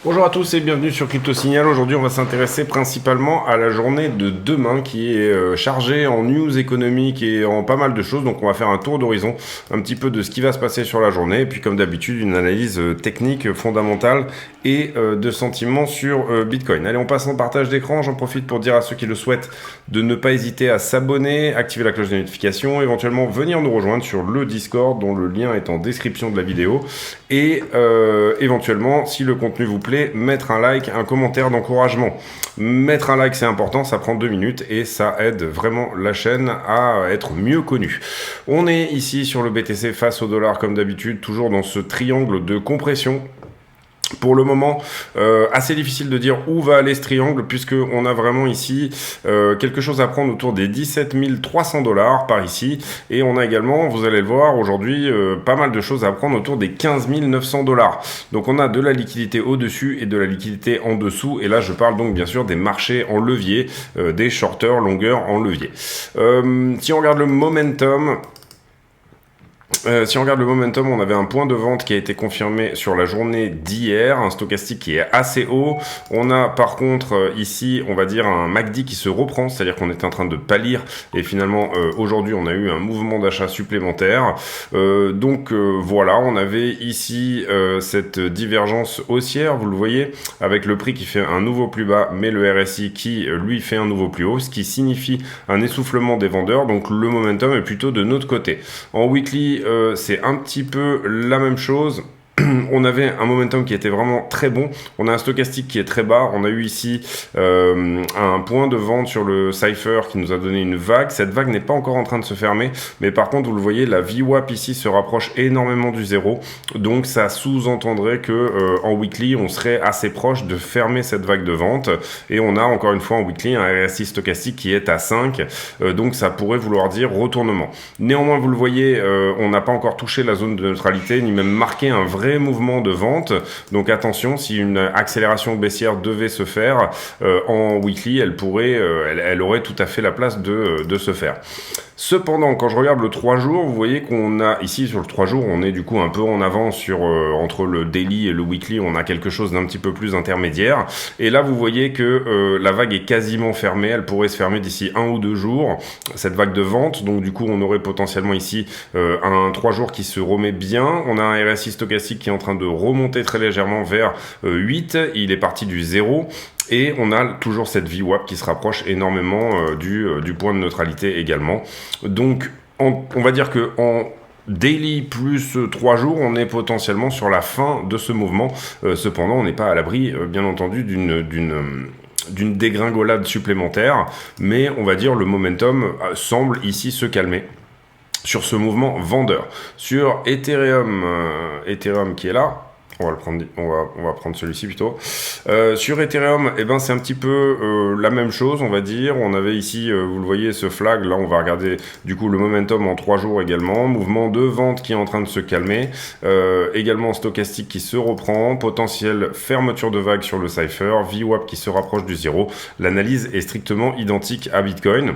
Bonjour à tous et bienvenue sur Crypto Signal. Aujourd'hui, on va s'intéresser principalement à la journée de demain qui est chargée en news économiques et en pas mal de choses. Donc, on va faire un tour d'horizon, un petit peu de ce qui va se passer sur la journée. Et puis, comme d'habitude, une analyse technique fondamentale et de sentiments sur Bitcoin. Allez, on passe en partage d'écran. J'en profite pour dire à ceux qui le souhaitent de ne pas hésiter à s'abonner, activer la cloche de notification, éventuellement venir nous rejoindre sur le Discord dont le lien est en description de la vidéo. Et éventuellement, si le contenu vous plaît, mettre un like, un commentaire d'encouragement. Mettre un like, c'est important, ça prend 2 minutes et ça aide vraiment la chaîne à être mieux connue. On est ici sur le BTC face au dollar comme d'habitude, toujours dans ce triangle de compression. Pour le moment, assez difficile de dire où va aller ce triangle puisque on a vraiment ici quelque chose à prendre autour des 17 300 $ par ici et on a également, vous allez le voir aujourd'hui, pas mal de choses à prendre autour des 15 900 $. Donc on a de la liquidité au-dessus et de la liquidité en dessous et là je parle donc bien sûr des marchés en levier, des shorters, longueurs en levier. Si on regarde le momentum, on avait un point de vente qui a été confirmé sur la journée d'hier, un stochastique qui est assez haut. On a par contre ici, on va dire un MACD qui se reprend, c'est-à-dire qu'on est en train de pâlir et finalement aujourd'hui on a eu un mouvement d'achat supplémentaire. Voilà, on avait ici cette divergence haussière, vous le voyez, avec le prix qui fait un nouveau plus bas, mais le RSI qui lui fait un nouveau plus haut, ce qui signifie un essoufflement des vendeurs. Donc le momentum est plutôt de notre côté. En weekly, c'est un petit peu la même chose. On avait un momentum qui était vraiment très bon. On a un stochastique qui est très bas. On a eu ici un point de vente sur le Cypher qui nous a donné une vague. Cette vague n'est pas encore en train de se fermer. Mais par contre, vous le voyez, la VWAP ici se rapproche énormément du zéro. Donc, ça sous-entendrait que en weekly, on serait assez proche de fermer cette vague de vente. Et on a encore une fois en weekly un RSI stochastique qui est à 5. Donc, ça pourrait vouloir dire retournement. Néanmoins, vous le voyez, on n'a pas encore touché la zone de neutralité, ni même marqué un vrai mouvement de vente. Donc attention, si une accélération baissière devait se faire en weekly, elle aurait tout à fait la place de se faire. Cependant, quand je regarde le 3 jours, vous voyez qu'on a ici sur le 3 jours, on est du coup un peu en avance sur entre le daily et le weekly, on a quelque chose d'un petit peu plus intermédiaire. Et là, vous voyez que la vague est quasiment fermée, elle pourrait se fermer d'ici 1 ou 2 jours, cette vague de vente. Donc du coup, on aurait potentiellement ici un 3 jours qui se remet bien. On a un RSI stochastique qui est en train de remonter très légèrement vers 8, il est parti du 0. Et on a toujours cette VWAP qui se rapproche énormément du point de neutralité également. Donc, on va dire que en daily plus 3 jours, on est potentiellement sur la fin de ce mouvement. Cependant, on n'est pas à l'abri, bien entendu, d'une dégringolade supplémentaire. Mais on va dire le momentum semble ici se calmer sur ce mouvement vendeur. Sur Ethereum qui est là. On va prendre celui-ci plutôt. Sur Ethereum, c'est un petit peu la même chose, on va dire. On avait ici, vous le voyez, ce flag. Là, on va regarder du coup le momentum en 3 jours également. Mouvement de vente qui est en train de se calmer. Également stochastique qui se reprend. Potentielle fermeture de vague sur le Cypher. VWAP qui se rapproche du 0. L'analyse est strictement identique à Bitcoin.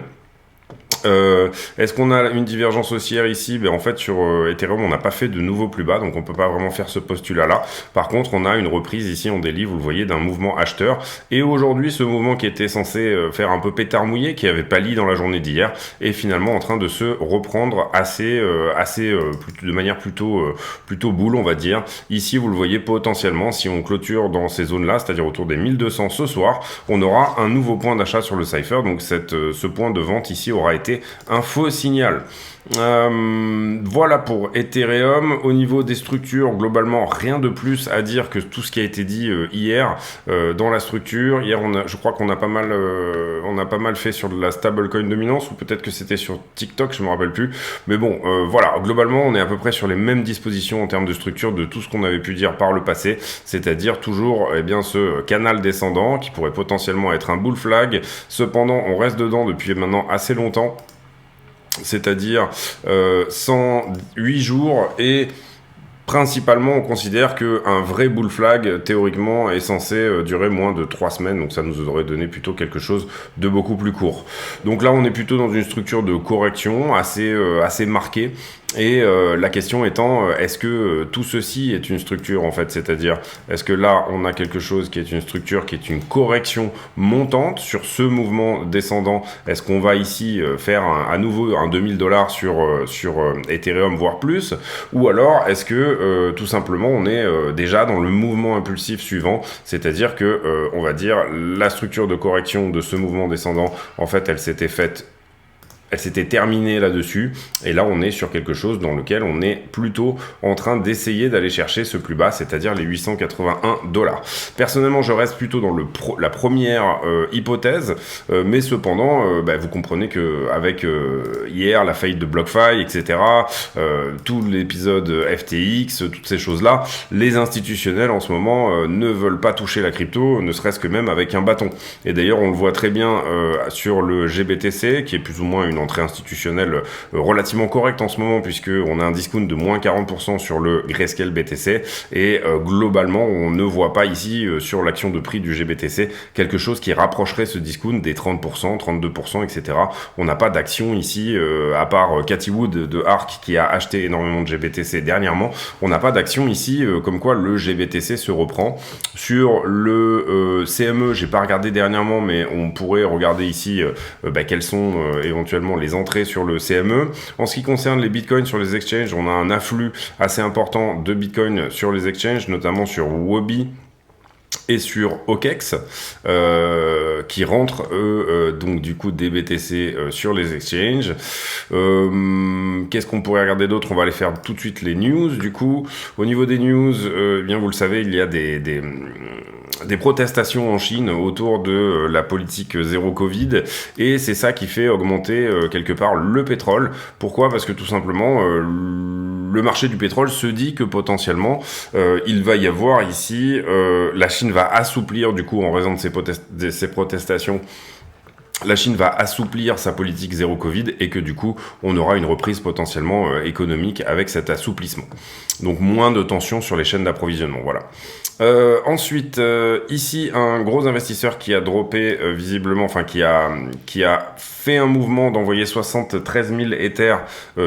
Est-ce qu'on a une divergence haussière ici? En fait, sur Ethereum, on n'a pas fait de nouveau plus bas, donc on peut pas vraiment faire ce postulat-là. Par contre, on a une reprise ici en daily, vous le voyez, d'un mouvement acheteur. Et aujourd'hui, ce mouvement qui était censé faire un peu pétard mouillé, qui avait pâli dans la journée d'hier, est finalement en train de se reprendre de manière plutôt boule, on va dire. Ici, vous le voyez, potentiellement, si on clôture dans ces zones-là, c'est-à-dire autour des 1200 ce soir, on aura un nouveau point d'achat sur le Cypher. Donc ce point de vente ici aura été un faux signal. Voilà pour Ethereum. Au niveau des structures, globalement, rien de plus à dire que tout ce qui a été dit hier dans la structure. Hier, je crois qu'on a pas mal fait sur de la stablecoin dominance, ou peut-être que c'était sur TikTok, je me rappelle plus. Mais bon, voilà, globalement, on est à peu près sur les mêmes dispositions en termes de structure de tout ce qu'on avait pu dire par le passé, c'est-à-dire toujours ce canal descendant qui pourrait potentiellement être un bull flag. Cependant, on reste dedans depuis maintenant assez longtemps. C'est-à-dire 108 jours et Principalement, on considère qu'un vrai bull flag, théoriquement, est censé durer moins de 3 semaines, donc ça nous aurait donné plutôt quelque chose de beaucoup plus court. Donc là, on est plutôt dans une structure de correction assez marquée. Et la question étant, est-ce que tout ceci est une structure en fait, c'est-à-dire est-ce que là on a quelque chose qui est une structure, qui est une correction montante sur ce mouvement descendant? Est-ce qu'on va ici faire à nouveau un $2000 sur Ethereum voire plus, ou alors est-ce que tout simplement on est déjà dans le mouvement impulsif suivant, c'est-à-dire que on va dire la structure de correction de ce mouvement descendant en fait elle s'était terminée là-dessus, et là on est sur quelque chose dans lequel on est plutôt en train d'essayer d'aller chercher ce plus bas, c'est-à-dire les $881. Personnellement, je reste plutôt dans la première hypothèse, mais cependant, vous comprenez que avec hier la faillite de BlockFi, etc., tout l'épisode FTX, toutes ces choses-là, les institutionnels en ce moment ne veulent pas toucher la crypto, ne serait-ce que même avec un bâton. Et d'ailleurs, on le voit très bien sur le GBTC, qui est plus ou moins une entrée institutionnelle relativement correcte en ce moment, puisqu'on a un discount de moins 40% sur le Grayscale BTC, et globalement on ne voit pas ici sur l'action de prix du GBTC quelque chose qui rapprocherait ce discount des 30%, 32%, etc. On n'a pas d'action ici, à part Cathy Wood de ARK qui a acheté énormément de GBTC dernièrement, on n'a pas d'action ici comme quoi le GBTC se reprend. Sur le CME, j'ai pas regardé dernièrement, mais on pourrait regarder ici quelles sont éventuellement les entrées sur le CME. En ce qui concerne les bitcoins sur les exchanges, on a un afflux assez important de bitcoins sur les exchanges, notamment sur Huobi et sur OKEx, qui rentrent donc du coup des BTC sur les exchanges. Qu'est-ce qu'on pourrait regarder d'autre? On va aller faire tout de suite les news. Du coup, au niveau des news, bien vous le savez, il y a des protestations en Chine autour de la politique zéro Covid, et c'est ça qui fait augmenter quelque part le pétrole. Pourquoi? Parce que tout simplement le marché du pétrole se dit que potentiellement il va y avoir ici la Chine va assouplir du coup en raison de ces protestations. La Chine va assouplir sa politique zéro Covid, et que du coup, on aura une reprise potentiellement économique avec cet assouplissement. Donc moins de tension sur les chaînes d'approvisionnement, voilà. Ensuite, ici, un gros investisseur qui a droppé visiblement, enfin qui a fait un mouvement d'envoyer 73 000 Ethers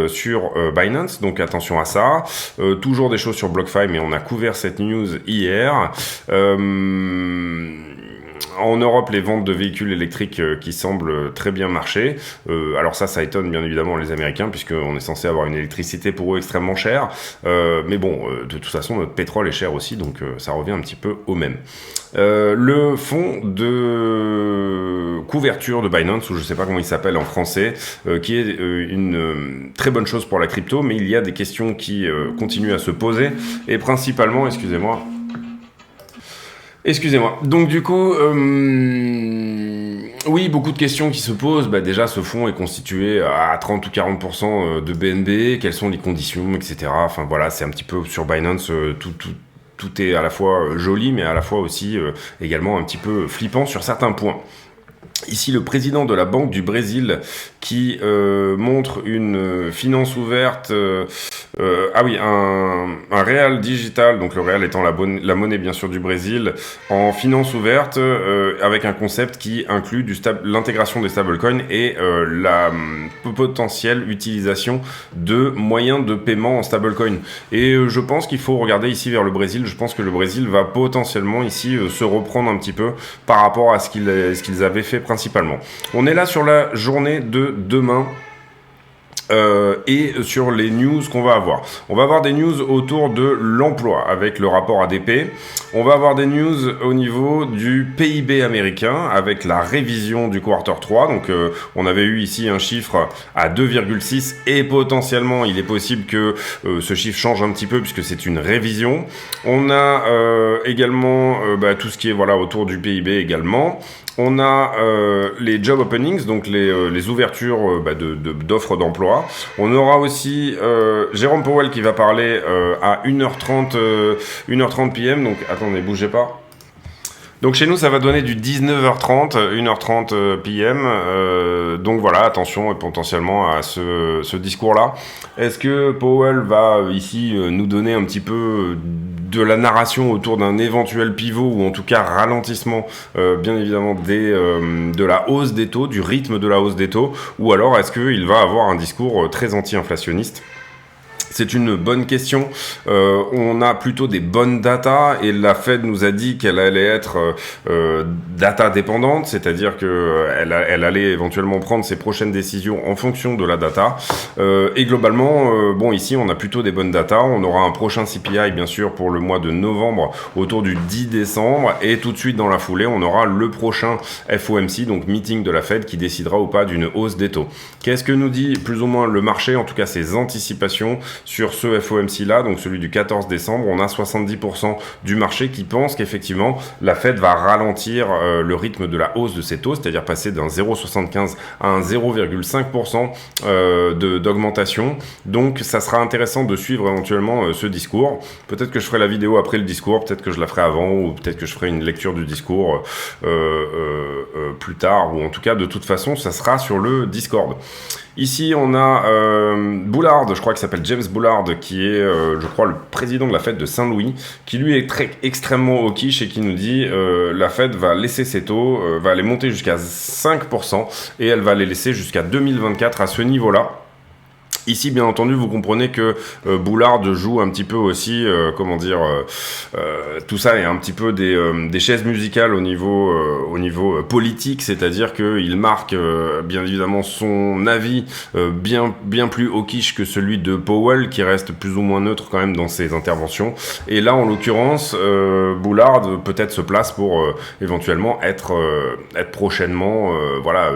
sur Binance, donc attention à ça. Toujours des choses sur BlockFi, mais on a couvert cette news hier. En Europe, les ventes de véhicules électriques qui semblent très bien marcher. Alors ça étonne bien évidemment les Américains, puisqu'on est censé avoir une électricité pour eux extrêmement chère. Mais bon, de toute façon, notre pétrole est cher aussi, donc ça revient un petit peu au même. Le fonds de couverture de Binance, ou je sais pas comment il s'appelle en français, qui est une très bonne chose pour la crypto, mais il y a des questions qui continuent à se poser, et principalement, excusez-moi, donc du coup, oui, beaucoup de questions qui se posent. Déjà, ce fonds est constitué à 30 ou 40% de BNB, quelles sont les conditions, etc. Enfin voilà, c'est un petit peu sur Binance, tout est à la fois joli, mais à la fois aussi également un petit peu flippant sur certains points. Ici, le président de la Banque du Brésil qui montre une finance ouverte, un réal digital, donc le réal étant la monnaie bien sûr du Brésil, en finance ouverte, avec un concept qui inclut l'intégration des stablecoins et la potentielle utilisation de moyens de paiement en stablecoin. Et je pense qu'il faut regarder ici vers le Brésil. Je pense que le Brésil va potentiellement ici se reprendre un petit peu par rapport à ce qu'ils avaient fait principalement. On est là sur la journée de demain. Et sur les news qu'on va avoir. On va avoir des news autour de l'emploi avec le rapport ADP. On va avoir des news au niveau du PIB américain avec la révision du quarter 3. Donc on avait eu ici un chiffre à 2,6 et potentiellement il est possible que ce chiffre change un petit peu puisque c'est une révision. On a également tout ce qui est autour du PIB également. On a les job openings, donc les ouvertures d'offres d'emploi. On aura aussi Jérôme Powell qui va parler à 1h30 PM. Donc attendez, bougez pas. Donc chez nous, ça va donner du 19h30, 1h30 PM. Donc voilà, attention potentiellement à ce discours-là. Est-ce que Powell va ici nous donner un petit peu de la narration autour d'un éventuel pivot ou en tout cas ralentissement, bien évidemment, de la hausse des taux, du rythme de la hausse des taux, ou alors est-ce qu'il va avoir un discours très anti-inflationniste ? C'est une bonne question. On a plutôt des bonnes data et la Fed nous a dit qu'elle allait être data dépendante, c'est-à-dire qu'elle allait éventuellement prendre ses prochaines décisions en fonction de la data. Et globalement, bon, ici, on a plutôt des bonnes data. On aura un prochain CPI, bien sûr, pour le mois de novembre, autour du 10 décembre. Et tout de suite, dans la foulée, on aura le prochain FOMC, donc meeting de la Fed, qui décidera ou pas d'une hausse des taux. Qu'est-ce que nous dit plus ou moins le marché, en tout cas ses anticipations sur ce FOMC-là, donc celui du 14 décembre, on a 70% du marché qui pense qu'effectivement, la Fed va ralentir le rythme de la hausse de ses taux, c'est-à-dire passer d'un 0,75 à un 0,5% d'augmentation. Donc, ça sera intéressant de suivre éventuellement ce discours. Peut-être que je ferai la vidéo après le discours, peut-être que je la ferai avant, ou peut-être que je ferai une lecture du discours plus tard, ou en tout cas, de toute façon, ça sera sur le Discord. Ici, on a Bullard, je crois qu'il s'appelle James Bullard, qui est, je crois, le président de la Fed de Saint-Louis, qui lui est extrêmement hawkish et qui nous dit la Fed va laisser ses taux, va les monter jusqu'à 5% et elle va les laisser jusqu'à 2024 à ce niveau-là. Ici, bien entendu, vous comprenez que Bullard joue un petit peu aussi, tout ça est un petit peu des chaises musicales au niveau politique, c'est-à-dire qu'il marque bien évidemment son avis bien plus hawkish que celui de Powell, qui reste plus ou moins neutre quand même dans ses interventions. Et là, en l'occurrence, Bullard peut-être se place pour éventuellement être prochainement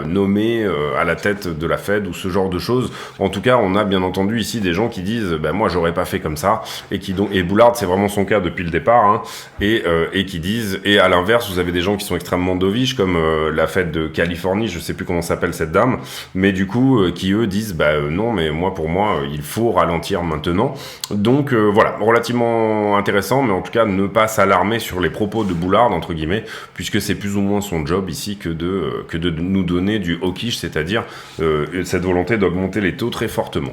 nommé à la tête de la Fed ou ce genre de choses. En tout cas, on a bien entendu ici des gens qui disent moi j'aurais pas fait comme ça, et Bullard c'est vraiment son cas depuis le départ, hein, et qui disent, et à l'inverse vous avez des gens qui sont extrêmement dovish comme la Fed de Californie, je sais plus comment s'appelle cette dame, mais du coup qui eux disent non, mais pour moi il faut ralentir maintenant. Donc voilà, relativement intéressant, mais en tout cas ne pas s'alarmer sur les propos de Bullard entre guillemets, puisque c'est plus ou moins son job ici que de nous donner du hawkish, c'est-à-dire cette volonté d'augmenter les taux très fortement.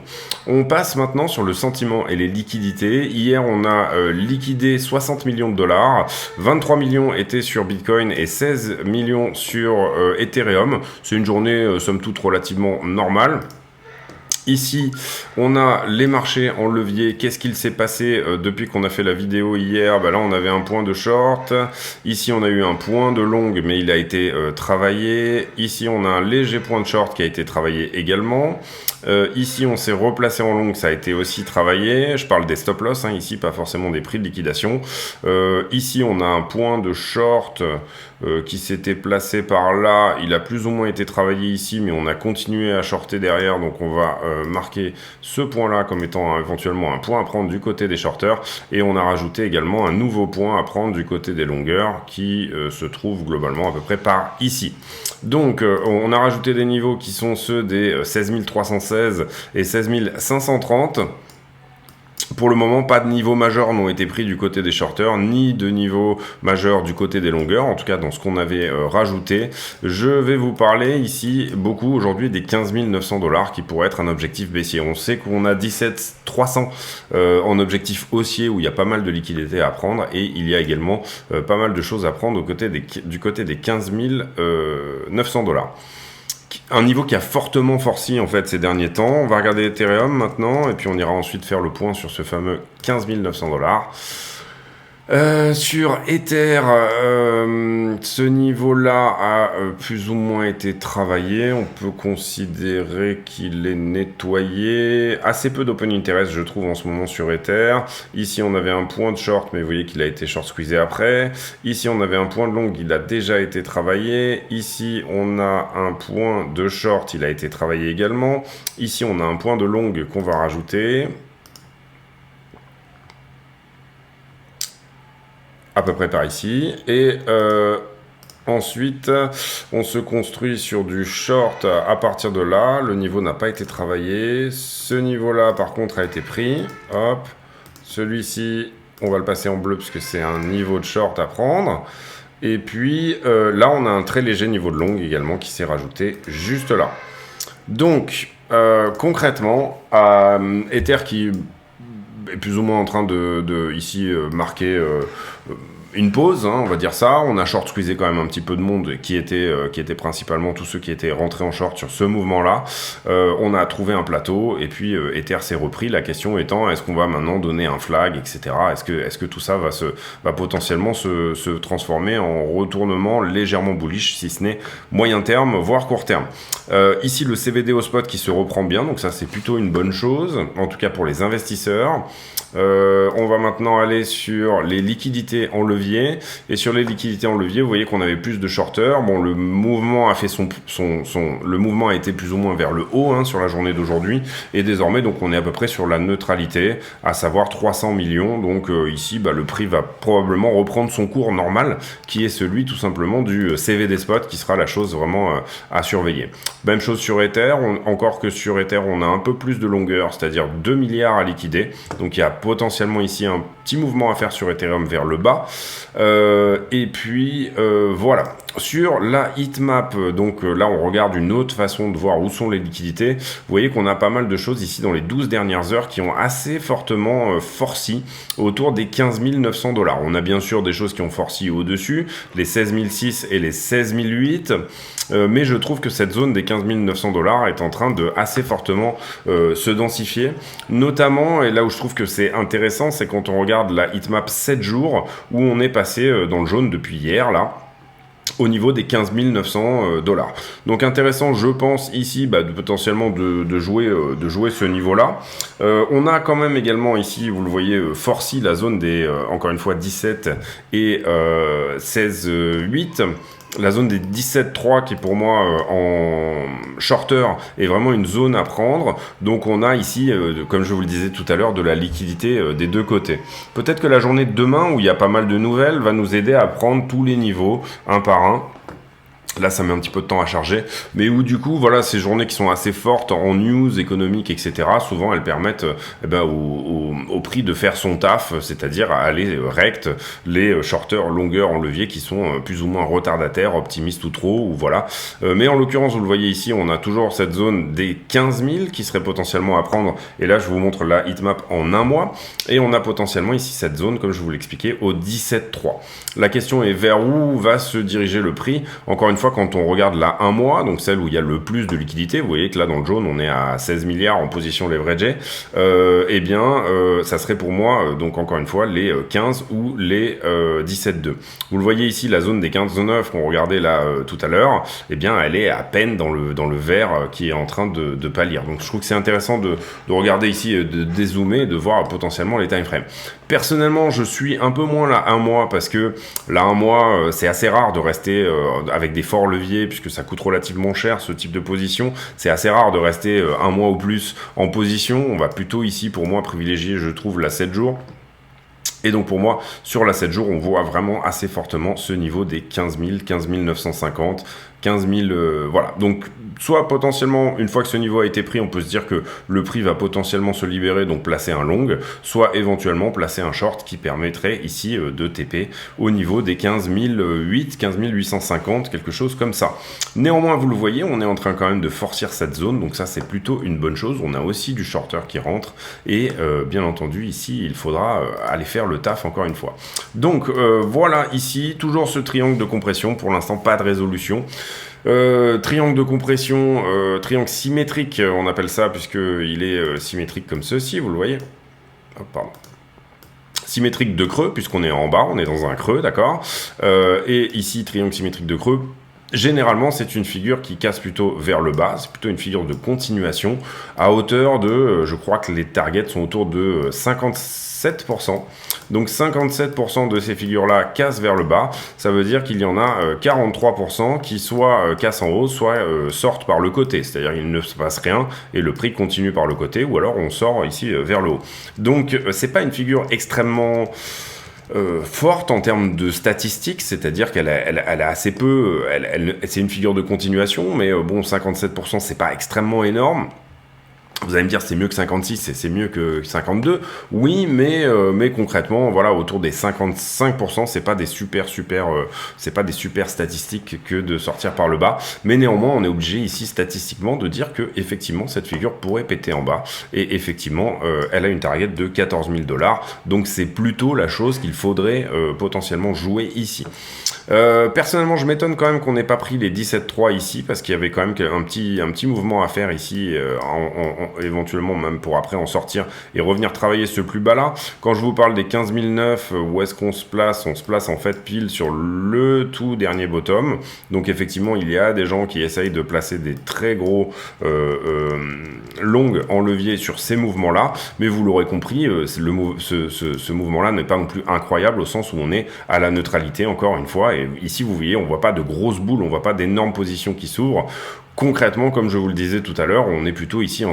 On passe maintenant sur le sentiment et les liquidités. Hier, on a liquidé 60 millions de dollars. 23 millions étaient sur Bitcoin et 16 millions sur Ethereum. C'est une journée, somme toute, relativement normale. Ici, on a les marchés en levier. Qu'est-ce qu'il s'est passé depuis qu'on a fait la vidéo hier ? Là, on avait un point de short. Ici, on a eu un point de long, mais il a été travaillé. Ici, on a un léger point de short qui a été travaillé également. Ici, on s'est replacé en long, ça a été aussi travaillé. Je parle des stop loss, hein, ici, pas forcément des prix de liquidation. Ici, on a un point de short qui s'était placé par là. Il a plus ou moins été travaillé ici, mais on a continué à shorter derrière. Donc, on va marquer ce point-là comme étant éventuellement un point à prendre du côté des shorters. Et on a rajouté également un nouveau point à prendre du côté des longueurs qui se trouve globalement à peu près par ici. Donc, on a rajouté des niveaux qui sont ceux des 16 316 et 16 530. Pour le moment, pas de niveau majeur n'ont été pris du côté des shorters, ni de niveau majeur du côté des longueurs, en tout cas dans ce qu'on avait rajouté. Je vais vous parler ici beaucoup aujourd'hui des 15 900 $ qui pourraient être un objectif baissier. On sait qu'on a 17 300 en objectif haussier où il y a pas mal de liquidités à prendre, et il y a également pas mal de choses à prendre du côté des 15 900 $. Un niveau qui a fortement forci en fait ces derniers temps. On va regarder Ethereum maintenant et puis on ira ensuite faire le point sur ce fameux 15 900 $. Sur Ether, ce niveau-là a plus ou moins été travaillé. On peut considérer qu'il est nettoyé. Assez peu d'open interest, je trouve, en ce moment sur Ether. Ici, on avait un point de short, mais vous voyez qu'il a été short squeezé après. Ici, on avait un point de long, il a déjà été travaillé. Ici, on a un point de short, il a été travaillé également. Ici, on a un point de long qu'on va rajouter. À peu près par ici, et ensuite on se construit sur du short à partir de là. Le niveau n'a pas été travaillé, ce niveau là par contre a été pris, hop, celui-ci on va le passer en bleu parce que c'est un niveau de short à prendre. Et puis là, on a un très léger niveau de longue également qui s'est rajouté juste là. Donc, concrètement, Ether qui est plus ou moins en train de ici marquer une pause, hein, on va dire ça. On a short squeezé quand même un petit peu de monde qui était principalement tous ceux qui étaient rentrés en short sur ce mouvement-là. On a trouvé un plateau et puis Ether s'est repris. La question étant, est-ce qu'on va maintenant donner un flag, etc. Est-ce que tout ça va potentiellement se transformer en retournement légèrement bullish, si ce n'est moyen terme, voire court terme. Ici, le CVD au spot qui se reprend bien, donc ça c'est plutôt une bonne chose, en tout cas pour les investisseurs. On va maintenant aller sur les liquidités en levier. Et sur les liquidités en levier, vous voyez qu'on avait plus de shorters. Bon, le mouvement a fait le mouvement a été plus ou moins vers le haut hein, sur la journée d'aujourd'hui. Et désormais, donc, on est à peu près sur la neutralité, à savoir 300 millions. Donc ici, le prix va probablement reprendre son cours normal, qui est celui tout simplement du CVD spot, qui sera la chose vraiment à surveiller. Même chose sur Ether. Encore que sur Ether, on a un peu plus de longueur, c'est-à-dire 2 milliards à liquider. Donc il y a potentiellement ici un petit mouvement à faire sur Ethereum vers le bas. Et puis voilà, sur la heatmap, donc là on regarde une autre façon de voir où sont les liquidités. Vous voyez qu'on a pas mal de choses ici dans les 12 dernières heures qui ont assez fortement forci autour des 15 900 $. On a bien sûr des choses qui ont forci au-dessus, les 16 006 et les 16 008, mais je trouve que cette zone des 15 900 $ est en train de assez fortement se densifier, notamment, et là où je trouve que c'est intéressant, c'est quand on regarde la heatmap 7 jours, où on est passé dans le jaune depuis hier, là, au niveau des 15 900 $. Donc intéressant, je pense, ici, potentiellement de jouer ce niveau-là. On a quand même également ici, vous le voyez, forci la zone des, encore une fois, 17 et 16,8. La zone des 17,3 qui pour moi en shorter est vraiment une zone à prendre. Donc on a ici, comme je vous le disais tout à l'heure, de la liquidité des deux côtés. Peut-être que la journée de demain, où il y a pas mal de nouvelles, va nous aider à prendre tous les niveaux, un par un. Là, ça met un petit peu de temps à charger, mais où du coup, voilà, ces journées qui sont assez fortes en news économiques, etc., souvent elles permettent au prix de faire son taf, c'est-à-dire à aller rect les shorters longueurs en levier qui sont plus ou moins retardataires, optimistes ou trop, ou voilà. Mais en l'occurrence, vous le voyez ici, on a toujours cette zone des 15 000 qui serait potentiellement à prendre, et là, je vous montre la heatmap en un mois, et on a potentiellement ici cette zone, comme je vous l'expliquais, au 17,3. La question est vers où va se diriger le prix. Encore une fois, quand on regarde la 1 mois, donc celle où il y a le plus de liquidité, vous voyez que là dans le jaune on est à 16 milliards en position leveragée, ça serait pour moi, donc encore une fois, les 15 ou les 17,2. Vous le voyez ici, la zone des 15,9 qu'on regardait là tout à l'heure, elle est à peine dans le vert qui est en train de pâlir. Donc je trouve que c'est intéressant de regarder ici, de dézoomer et de voir potentiellement les time frames. Personnellement, je suis un peu moins la 1 mois parce que la 1 mois, c'est assez rare de rester avec des forts leviers puisque ça coûte relativement cher ce type de position. C'est assez rare de rester 1 mois ou plus en position. On va plutôt ici, pour moi, privilégier, je trouve, la 7 jours. Et donc pour moi, sur la 7 jours, on voit vraiment assez fortement ce niveau des 15 000, 15 950, 15 000, voilà. Donc soit potentiellement, une fois que ce niveau a été pris, on peut se dire que le prix va potentiellement se libérer, donc placer un long, soit éventuellement placer un short qui permettrait ici de TP au niveau des 15 008, 15 850, quelque chose comme ça. Néanmoins, vous le voyez, on est en train quand même de forcir cette zone, donc ça c'est plutôt une bonne chose. On a aussi du shorter qui rentre, et bien entendu ici, il faudra aller faire le taf encore une fois. Donc voilà ici, toujours ce triangle de compression, pour l'instant pas de résolution. Triangle de compression, triangle symétrique, on appelle ça, puisqu'il est symétrique comme ceci, vous le voyez. Oh, pardon. Symétrique de creux, puisqu'on est en bas, on est dans un creux, d'accord. Et ici, triangle symétrique de creux. Généralement, c'est une figure qui casse plutôt vers le bas, c'est plutôt une figure de continuation à hauteur de, je crois que les targets sont autour de 57%. Donc 57% de ces figures-là cassent vers le bas, ça veut dire qu'il y en a 43% qui soit cassent en haut, soit sortent par le côté, c'est-à-dire qu'il ne se passe rien et le prix continue par le côté, ou alors on sort ici vers le haut. Donc c'est pas une figure extrêmement forte en termes de statistiques, c'est-à-dire qu'elle a assez peu, c'est une figure de continuation, mais bon, 57% c'est pas extrêmement énorme. Vous allez me dire c'est mieux que 56 et c'est mieux que 52. Oui, mais concrètement, voilà, autour des 55%, c'est pas des super statistiques que de sortir par le bas. Mais néanmoins, on est obligé ici statistiquement de dire que effectivement cette figure pourrait péter en bas. Et effectivement, elle a une target de 14 000 $. Donc c'est plutôt la chose qu'il faudrait potentiellement jouer ici. Personnellement, je m'étonne quand même qu'on n'ait pas pris les 17,3 ici, parce qu'il y avait quand même un petit mouvement à faire ici, éventuellement même pour après en sortir et revenir travailler ce plus bas là. Quand je vous parle des 15 009, où est-ce qu'on se place? On se place en fait pile sur le tout dernier bottom. Donc effectivement, il y a des gens qui essayent de placer des très gros longues en levier sur ces mouvements là, mais vous l'aurez compris, ce mouvement là n'est pas non plus incroyable, au sens où on est à la neutralité encore une fois. Et ici, vous voyez, on voit pas de grosses boules, on voit pas d'énormes positions qui s'ouvrent. Concrètement, comme je vous le disais tout à l'heure, on est plutôt ici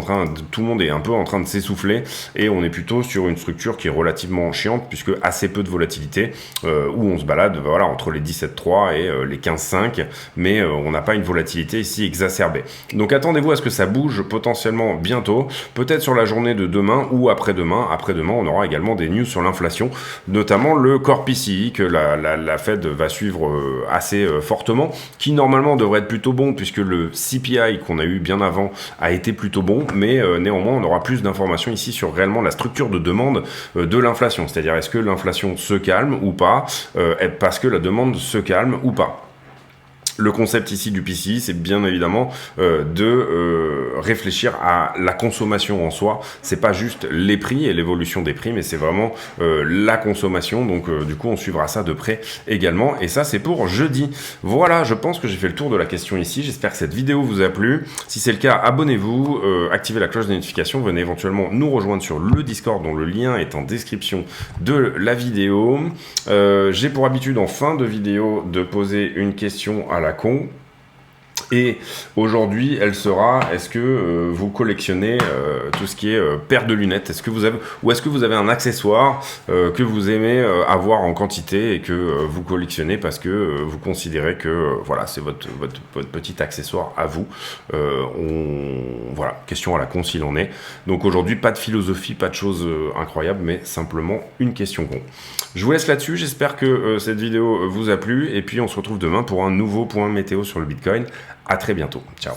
tout le monde est un peu en train de s'essouffler et on est plutôt sur une structure qui est relativement chiante puisque assez peu de volatilité, où on se balade voilà, entre les 17,3 et les 15,5, mais on n'a pas une volatilité ici exacerbée. Donc attendez-vous à ce que ça bouge potentiellement bientôt, peut-être sur la journée de demain ou après-demain. Après-demain, on aura également des news sur l'inflation, notamment le core PCI que la Fed va suivre assez fortement, qui normalement devrait être plutôt bon puisque le CPI qu'on a eu bien avant a été plutôt bon, mais néanmoins on aura plus d'informations ici sur réellement la structure de demande de l'inflation, c'est-à-dire est-ce que l'inflation se calme ou pas, parce que la demande se calme ou pas. Le concept ici du PCI, c'est bien évidemment de réfléchir à la consommation en soi. C'est pas juste les prix et l'évolution des prix, mais c'est vraiment la consommation. Donc du coup, on suivra ça de près également. Et ça, c'est pour jeudi. Voilà, je pense que j'ai fait le tour de la question ici. J'espère que cette vidéo vous a plu. Si c'est le cas, abonnez-vous, activez la cloche de notification. Venez éventuellement nous rejoindre sur le Discord, dont le lien est en description de la vidéo. J'ai pour habitude en fin de vidéo de poser une question à la con. Et aujourd'hui, elle sera, est-ce que vous collectionnez tout ce qui est paire de lunettes? Est-ce que vous avez un accessoire que vous aimez avoir en quantité et que vous collectionnez parce que vous considérez que voilà, c'est votre petit accessoire à vous. Voilà, question à la con s'il en est. Donc aujourd'hui, pas de philosophie, pas de choses incroyables, mais simplement une question con. Je vous laisse là-dessus, j'espère que cette vidéo vous a plu, et puis on se retrouve demain pour un nouveau point météo sur le Bitcoin. À très bientôt, ciao.